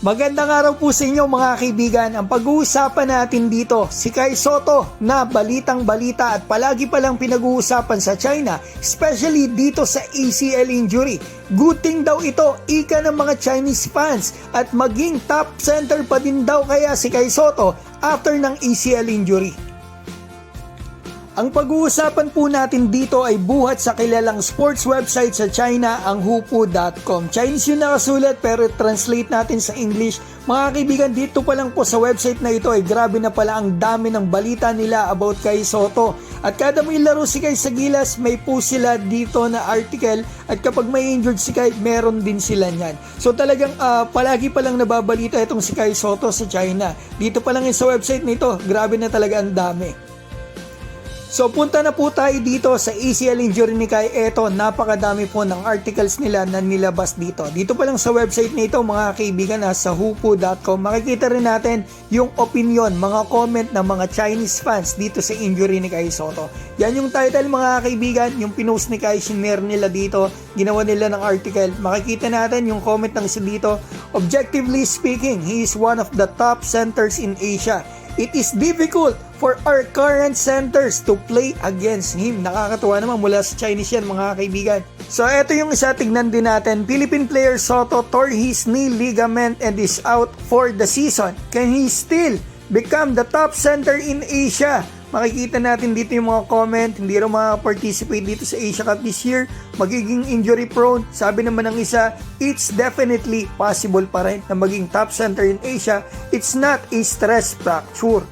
Magandang araw po sa inyo mga kaibigan. Ang pag-uusapan natin dito, si Kai Sotto na balitang-balita at palagi palang pinag-uusapan sa China, especially dito sa ACL injury. Good thing daw ito, ika ng mga Chinese fans, at maging top center pa din daw kaya si Kai Sotto after ng ACL injury. Ang pag-uusapan po natin dito ay buhat sa kilalang sports website sa China, ang Hupu.com. Chinese yung nakasulat pero translate natin sa English. Mga kaibigan, dito pa lang po sa website na ito ay grabe na pala ang dami ng balita nila about Kai Sotto. At kada may laro si Kai sa Gilas, may post sila dito na article, at kapag may injured si Kai, meron din sila niyan. So talagang palagi pa lang nababalita itong si Kai Sotto sa China. Dito pa lang sa website nito, grabe na talaga ang dami. So punta na po tayo dito sa ACL injury ni Kai. Eto, napakadami po ng articles nila na nilabas dito. Dito pa lang sa website na ito mga kaibigan, sa Hupu.com, makikita rin natin yung opinion, mga comment ng mga Chinese fans dito sa injury ni Kai Sotto. Yan yung title mga kaibigan, yung pinost ni Kai, shinare nila dito, ginawa nila ng article. Makikita natin yung comment ng isa dito. Objectively speaking, he is one of the top centers in Asia. It is difficult for our current centers to play against him. Nakakatuwa naman, mula sa Chinese yan mga kaibigan. So eto yung isa, tignan din natin. Philippine player Sotto tore his knee ligament and is out for the season. Can he still become the top center in Asia? Makikita natin dito yung mga comment, hindi rin participate dito sa Asia Cup this year, magiging injury prone. Sabi naman ng isa, it's definitely possible pa rin na maging top center in Asia. It's not a stress fracture.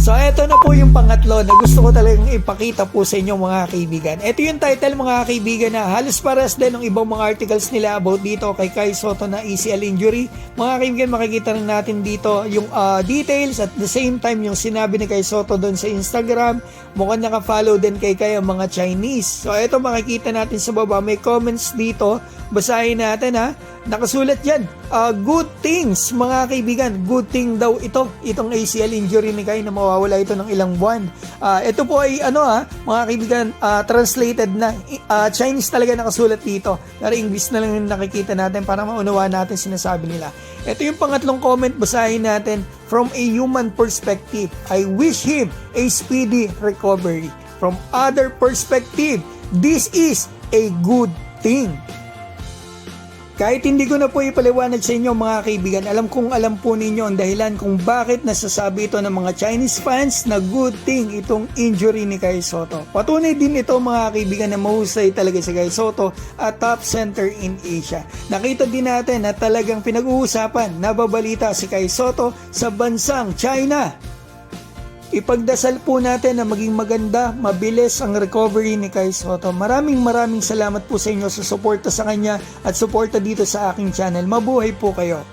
So eto na po yung pangatlo na gusto ko talagang ipakita po sa inyo mga kaibigan. Ito yung title mga kaibigan na halos pares din ng ibang mga articles nila about dito kay Kai Sotto na ACL injury. Mga kaibigan, makikita rin natin dito yung details, at the same time yung sinabi ni Kai Sotto doon sa Instagram. Mukhang naka-follow din kay Kai ang mga Chinese. So eto, makikita natin sa baba, may comments dito. Basahin natin nakasulat yan, good things mga kaibigan, good thing daw itong ACL injury ni Kai na mawawala ito ng ilang buwan. Ito po ay mga kaibigan, translated na Chinese talaga nakasulat dito, pero English na lang yung nakikita natin para maunawa natin sinasabi nila. Ito yung pangatlong comment, basahin natin. From a human perspective, I wish him a speedy recovery. From other perspective, this is a good thing. Kahit hindi ko na po ipaliwanag sa inyo mga kaibigan, alam po ninyo ang dahilan kung bakit nasasabi ito ng mga Chinese fans na good thing itong injury ni Kai Sotto. Patunay din ito mga kaibigan na mahusay talaga si Kai Sotto at top center in Asia. Nakita din natin na talagang pinag-uusapan, nababalita si Kai Sotto sa bansang China. Ipagdasal po natin na maging maganda, mabilis ang recovery ni Kai Sotto. Maraming salamat po sa inyo sa suporta sa kanya at suporta dito sa aking channel. Mabuhay po kayo!